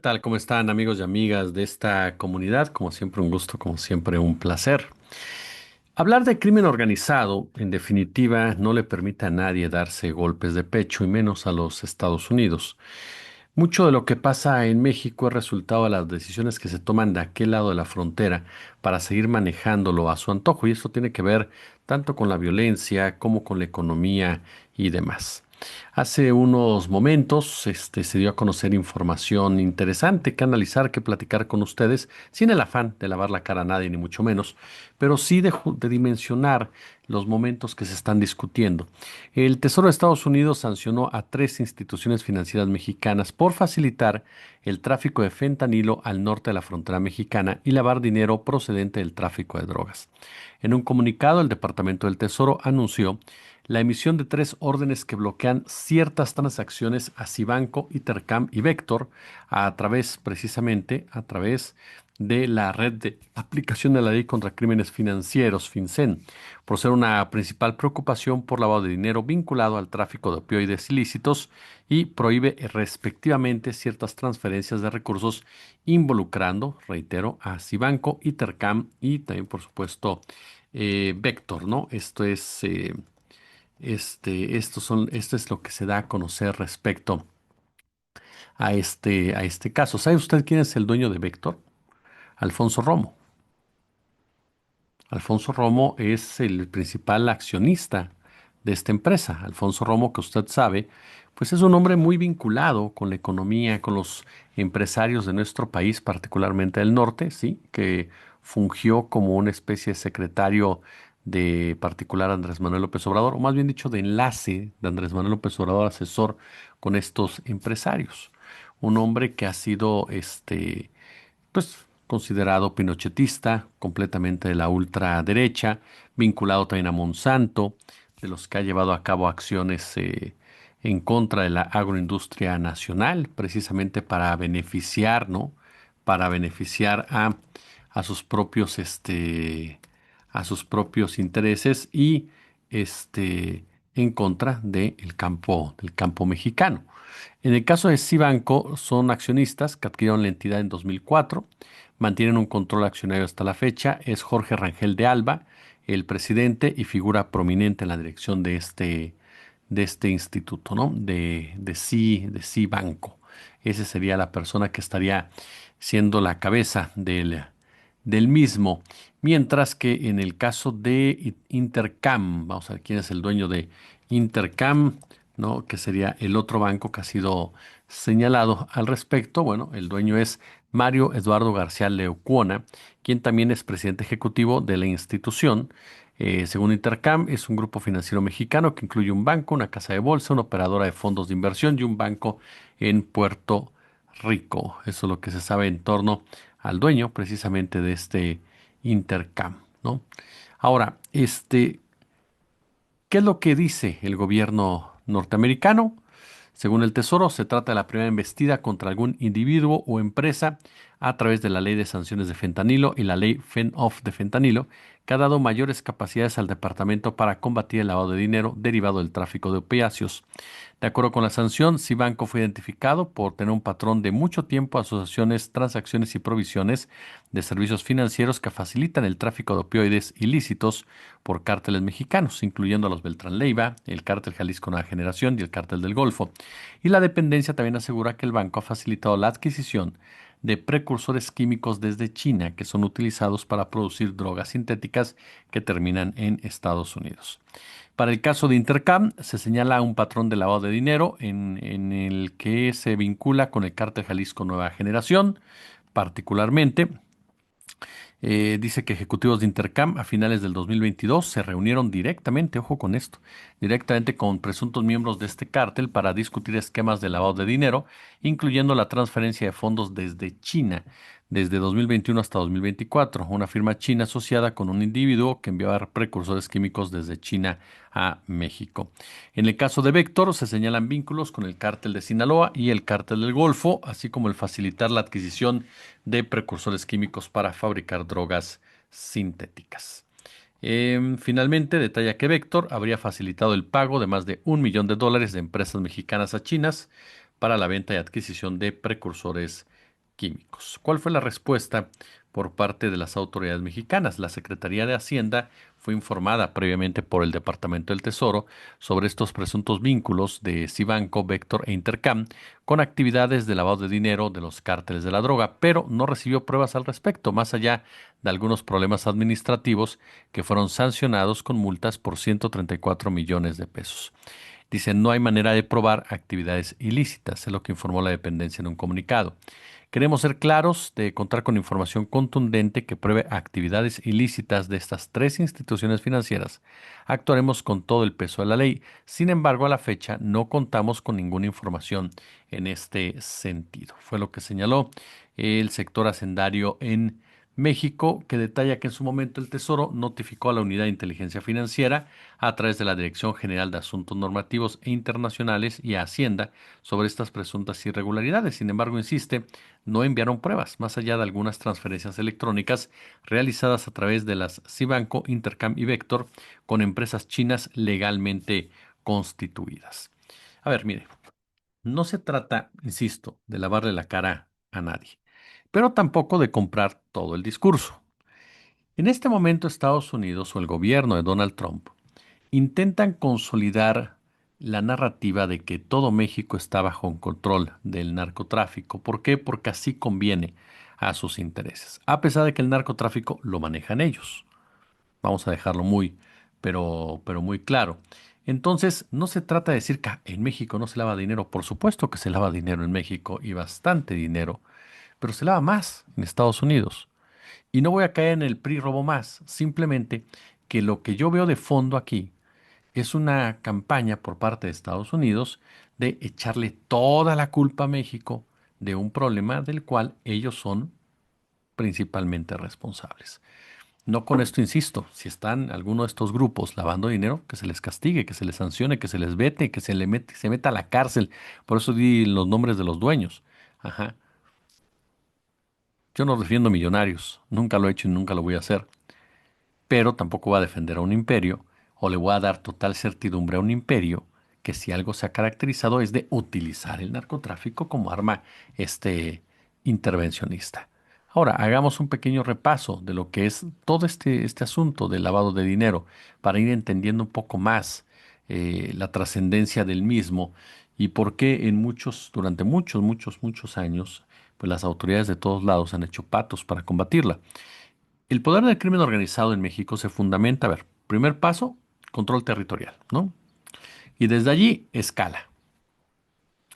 tal? ¿Cómo están amigos y amigas de esta comunidad? Como siempre un gusto, como siempre un placer. Hablar de crimen organizado, en definitiva, no le permite a nadie darse golpes de pecho y menos a los Estados Unidos. Mucho de lo que pasa en México es resultado de las decisiones que se toman de aquel lado de la frontera para seguir manejándolo a su antojo y eso tiene que ver tanto con la violencia como con la economía y demás. Hace unos momentos, se dio a conocer información interesante que analizar, que platicar con ustedes, sin el afán de lavar la cara a nadie, ni mucho menos, pero sí de dimensionar los momentos que se están discutiendo. El Tesoro de Estados Unidos sancionó a tres instituciones financieras mexicanas por facilitar el tráfico de fentanilo al norte de la frontera mexicana y lavar dinero procedente del tráfico de drogas. En un comunicado, el Departamento del Tesoro anunció la emisión de tres órdenes que bloquean ciertas transacciones a Cibanco, Intercam y Vector a través de la red de aplicación de la ley contra crímenes financieros, FinCEN, por ser una principal preocupación por lavado de dinero vinculado al tráfico de opioides ilícitos y prohíbe respectivamente ciertas transferencias de recursos involucrando, reitero, a Cibanco, Intercam y también, por supuesto, Vector, ¿no? Esto es lo que se da a conocer respecto a este caso. ¿Sabe usted quién es el dueño de Vector? Alfonso Romo. Alfonso Romo es el principal accionista de esta empresa. Alfonso Romo, que usted sabe, pues es un hombre muy vinculado con la economía, con los empresarios de nuestro país, particularmente del norte, sí, que fungió como una especie de secretario de particular Andrés Manuel López Obrador, o más bien dicho, de enlace de Andrés Manuel López Obrador, asesor con estos empresarios. Un hombre que ha sido pues considerado pinochetista, completamente de la ultraderecha, vinculado también a Monsanto, de los que ha llevado a cabo acciones en contra de la agroindustria nacional, precisamente para beneficiar, ¿no? Para beneficiar a sus propios, a sus propios intereses y en contra del campo mexicano. En el caso de Cibanco, son accionistas que adquirieron la entidad en 2004, mantienen un control accionario hasta la fecha. Es Jorge Rangel de Alba, el presidente y figura prominente en la dirección de este instituto, ¿no? De Cibanco. Esa sería la persona que estaría siendo la cabeza del mismo. Mientras que en el caso de Intercam, vamos a ver quién es el dueño de Intercam, ¿no? Que sería el otro banco que ha sido señalado al respecto. Bueno, el dueño es Mario Eduardo García Leucuona, quien también es presidente ejecutivo de la institución. Según Intercam, es un grupo financiero mexicano que incluye un banco, una casa de bolsa, una operadora de fondos de inversión y un banco en Puerto Rico. Eso es lo que se sabe en torno al dueño precisamente de este Intercam, ¿no? Ahora, ¿qué es lo que dice el gobierno norteamericano? Según el Tesoro, se trata de la primera embestida contra algún individuo o empresa a través de la Ley de Sanciones de Fentanilo y la Ley FENOF de Fentanilo, que ha dado mayores capacidades al departamento para combatir el lavado de dinero derivado del tráfico de opiáceos. De acuerdo con la sanción, Cibanco fue identificado por tener un patrón de mucho tiempo, asociaciones, transacciones y provisiones de servicios financieros que facilitan el tráfico de opioides ilícitos por cárteles mexicanos, incluyendo a los Beltrán Leiva, el cártel Jalisco Nueva Generación y el cártel del Golfo. Y la dependencia también asegura que el banco ha facilitado la adquisición de precursores químicos desde China que son utilizados para producir drogas sintéticas que terminan en Estados Unidos. Para el caso de Intercam, se señala un patrón de lavado de dinero en el que se vincula con el cártel Jalisco Nueva Generación, particularmente. Dice que ejecutivos de Intercam a finales del 2022 se reunieron directamente, ojo con esto, directamente con presuntos miembros de este cártel para discutir esquemas de lavado de dinero, incluyendo la transferencia de fondos desde China, desde 2021 hasta 2024, una firma china asociada con un individuo que enviaba precursores químicos desde China a México. En el caso de Vector se señalan vínculos con el cártel de Sinaloa y el cártel del Golfo, así como el facilitar la adquisición de precursores químicos para fabricar drogas sintéticas. Finalmente, detalla que Vector habría facilitado el pago de más de $1 millón de empresas mexicanas a chinas para la venta y adquisición de precursores químicos. ¿Cuál fue la respuesta por parte de las autoridades mexicanas? La Secretaría de Hacienda fue informada previamente por el Departamento del Tesoro sobre estos presuntos vínculos de Cibanco, Vector e Intercam con actividades de lavado de dinero de los cárteles de la droga, pero no recibió pruebas al respecto, más allá de algunos problemas administrativos que fueron sancionados con multas por 134 millones de pesos. Dicen, no hay manera de probar actividades ilícitas, es lo que informó la dependencia en un comunicado. Queremos ser claros de contar con información contundente que pruebe actividades ilícitas de estas tres instituciones financieras. Actuaremos con todo el peso de la ley. Sin embargo, a la fecha no contamos con ninguna información en este sentido. Fue lo que señaló el sector hacendario en México, que detalla que en su momento el Tesoro notificó a la Unidad de Inteligencia Financiera a través de la Dirección General de Asuntos Normativos e Internacionales y a Hacienda sobre estas presuntas irregularidades. Sin embargo, insiste, no enviaron pruebas, más allá de algunas transferencias electrónicas realizadas a través de las Cibanco, Intercam y Vector con empresas chinas legalmente constituidas. A ver, mire, no se trata, insisto, de lavarle la cara a nadie, pero tampoco de comprar todo el discurso. En este momento Estados Unidos o el gobierno de Donald Trump intentan consolidar la narrativa de que todo México está bajo un control del narcotráfico. ¿Por qué? Porque así conviene a sus intereses, a pesar de que el narcotráfico lo manejan ellos. Vamos a dejarlo pero muy claro. Entonces, no se trata de decir que en México no se lava dinero. Por supuesto que se lava dinero en México y bastante dinero, pero se lava más en Estados Unidos. Y no voy a caer en el PRI robo más, simplemente que lo que yo veo de fondo aquí es una campaña por parte de Estados Unidos de echarle toda la culpa a México de un problema del cual ellos son principalmente responsables. No con esto insisto, si están alguno de estos grupos lavando dinero, que se les castigue, que se les sancione, que se les vete, que se meta a la cárcel. Por eso di los nombres de los dueños. Ajá. Yo no defiendo millonarios, nunca lo he hecho y nunca lo voy a hacer, pero tampoco voy a defender a un imperio o le voy a dar total certidumbre a un imperio que si algo se ha caracterizado es de utilizar el narcotráfico como arma este intervencionista. Ahora, hagamos un pequeño repaso de lo que es todo este asunto del lavado de dinero para ir entendiendo un poco más la trascendencia del mismo y por qué durante muchos años, pues las autoridades de todos lados han hecho patos para combatirla. El poder del crimen organizado en México se fundamenta, a ver, primer paso, control territorial, ¿no? Y desde allí escala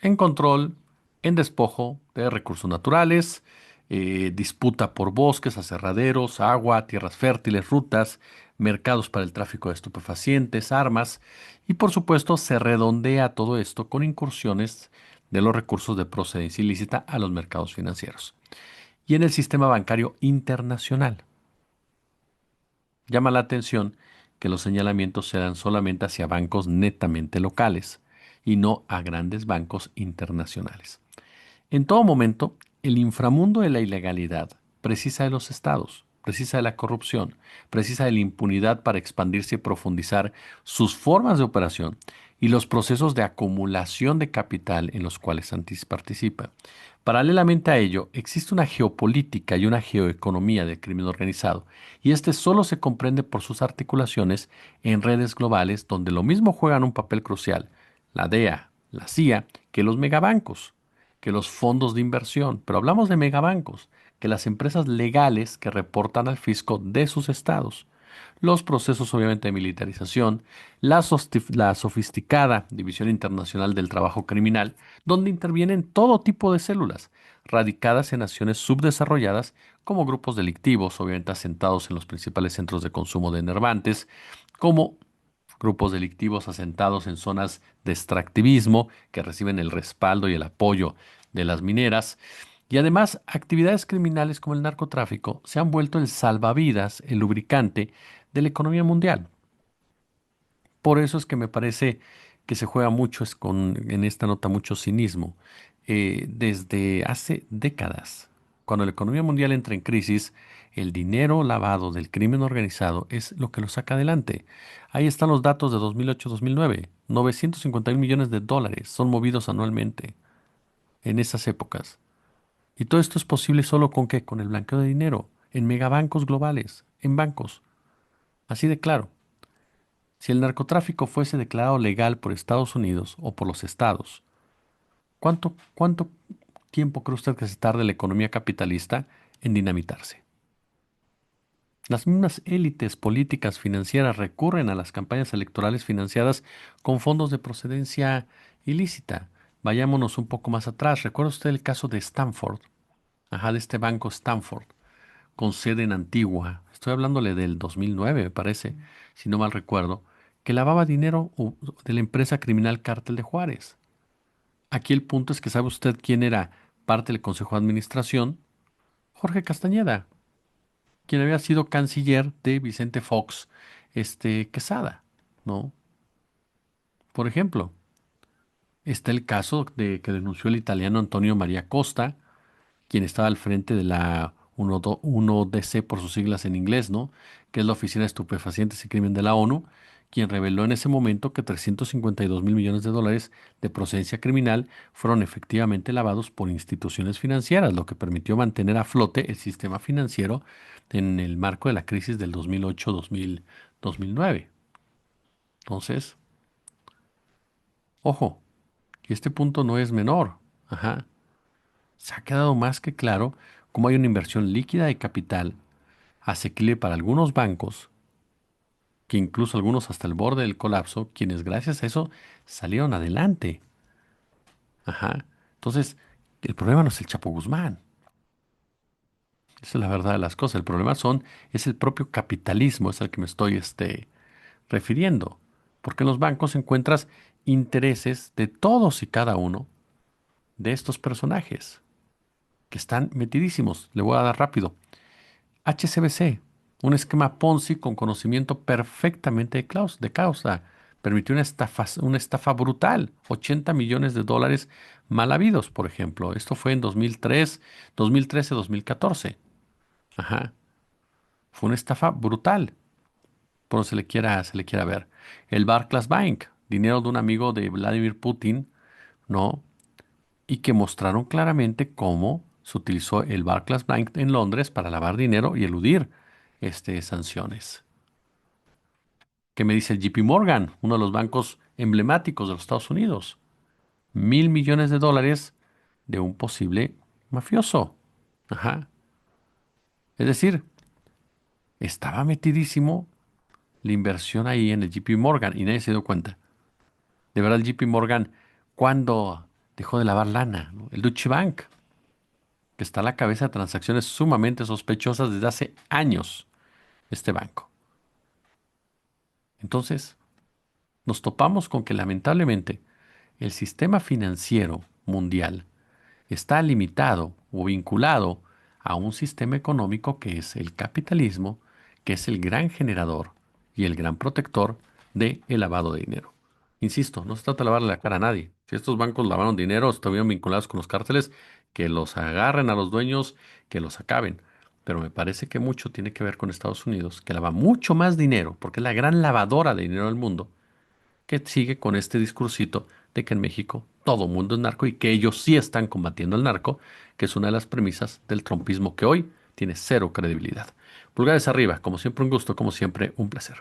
en control, en despojo de recursos naturales, disputa por bosques, aserraderos, agua, tierras fértiles, rutas, mercados para el tráfico de estupefacientes, armas, y por supuesto se redondea todo esto con incursiones de los recursos de procedencia ilícita a los mercados financieros y en el sistema bancario internacional. Llama la atención que los señalamientos se dan solamente hacia bancos netamente locales y no a grandes bancos internacionales. En todo momento, el inframundo de la ilegalidad precisa de los estados, precisa de la corrupción, precisa de la impunidad para expandirse y profundizar sus formas de operación y los procesos de acumulación de capital en los cuales Antis participa. Paralelamente a ello, existe una geopolítica y una geoeconomía del crimen organizado, y este solo se comprende por sus articulaciones en redes globales donde lo mismo juegan un papel crucial la DEA, la CIA, que los megabancos, que los fondos de inversión, pero hablamos de megabancos, que las empresas legales que reportan al fisco de sus estados, los procesos obviamente de militarización, la sofisticada División Internacional del Trabajo Criminal, donde intervienen todo tipo de células, radicadas en naciones subdesarrolladas como grupos delictivos, obviamente asentados en los principales centros de consumo de enervantes, como grupos delictivos asentados en zonas de extractivismo que reciben el respaldo y el apoyo de las mineras. Y además, actividades criminales como el narcotráfico se han vuelto el salvavidas, el lubricante de la economía mundial. Por eso es que me parece que se juega mucho en esta nota mucho cinismo. Desde hace décadas, cuando la economía mundial entra en crisis, el dinero lavado del crimen organizado es lo que lo saca adelante. Ahí están los datos de 2008-2009. 950 mil millones de dólares son movidos anualmente en esas épocas. Y todo esto es posible solo con qué? Con el blanqueo de dinero, en megabancos globales, en bancos. Así de claro. Si el narcotráfico fuese declarado legal por Estados Unidos o por los estados, ¿cuánto tiempo cree usted que se tarde la economía capitalista en dinamitarse? Las mismas élites políticas financieras recurren a las campañas electorales financiadas con fondos de procedencia ilícita. Vayámonos un poco más atrás. ¿Recuerda usted el caso de Stanford? Ajá, de este banco Stanford, con sede en Antigua. Estoy hablándole del 2009, me parece, si no mal recuerdo, que lavaba dinero de la empresa criminal Cártel de Juárez. Aquí el punto es que sabe usted quién era parte del Consejo de Administración, Jorge Castañeda, quien había sido canciller de Vicente Fox, Quesada, ¿no? Por ejemplo, está el caso de que denunció el italiano Antonio María Costa, quien estaba al frente de la 1DC por sus siglas en inglés, ¿no? Que es la Oficina de Estupefacientes y Crimen de la ONU, quien reveló en ese momento que 352 millones de dólares de procedencia criminal fueron efectivamente lavados por instituciones financieras, lo que permitió mantener a flote el sistema financiero en el marco de la crisis del 2008-2009. Entonces, ojo, y este punto no es menor. Ajá. Se ha quedado más que claro cómo hay una inversión líquida de capital asequible para algunos bancos, que incluso algunos hasta el borde del colapso, quienes gracias a eso salieron adelante. Ajá. Entonces, el problema no es el Chapo Guzmán. Esa es la verdad de las cosas. El problema es el propio capitalismo, es al que me estoy refiriendo. Porque en los bancos encuentras intereses de todos y cada uno de estos personajes que están metidísimos. Le voy a dar rápido. HCBC, un esquema Ponzi con conocimiento perfectamente de causa. Permitió una estafa brutal, 80 millones de dólares mal habidos, por ejemplo. Esto fue en 2003, 2013, 2014. Ajá. Fue una estafa brutal, por donde se le quiera ver. El Barclays Bank, dinero de un amigo de Vladimir Putin, ¿no? Y que mostraron claramente cómo se utilizó el Barclays Bank en Londres para lavar dinero y eludir sanciones. ¿Qué me dice el JP Morgan, uno de los bancos emblemáticos de los Estados Unidos? 1.000 millones de dólares de un posible mafioso. Ajá. Es decir, estaba metidísimo la inversión ahí en el JP Morgan y nadie se dio cuenta. De verdad, el JP Morgan, ¿cuándo dejó de lavar lana? ¿No? El Deutsche Bank, que está a la cabeza de transacciones sumamente sospechosas desde hace años, este banco. Entonces, nos topamos con que lamentablemente el sistema financiero mundial está limitado o vinculado a un sistema económico que es el capitalismo, que es el gran generador y el gran protector del lavado de dinero. Insisto, no se trata de lavarle la cara a nadie. Si estos bancos lavaron dinero, estuvieron vinculados con los cárteles, que los agarren a los dueños, que los acaben. Pero me parece que mucho tiene que ver con Estados Unidos, que lava mucho más dinero, porque es la gran lavadora de dinero del mundo, que sigue con este discursito de que en México todo mundo es narco y que ellos sí están combatiendo el narco, que es una de las premisas del trumpismo que hoy tiene cero credibilidad. Pulgares arriba, como siempre un gusto, como siempre un placer.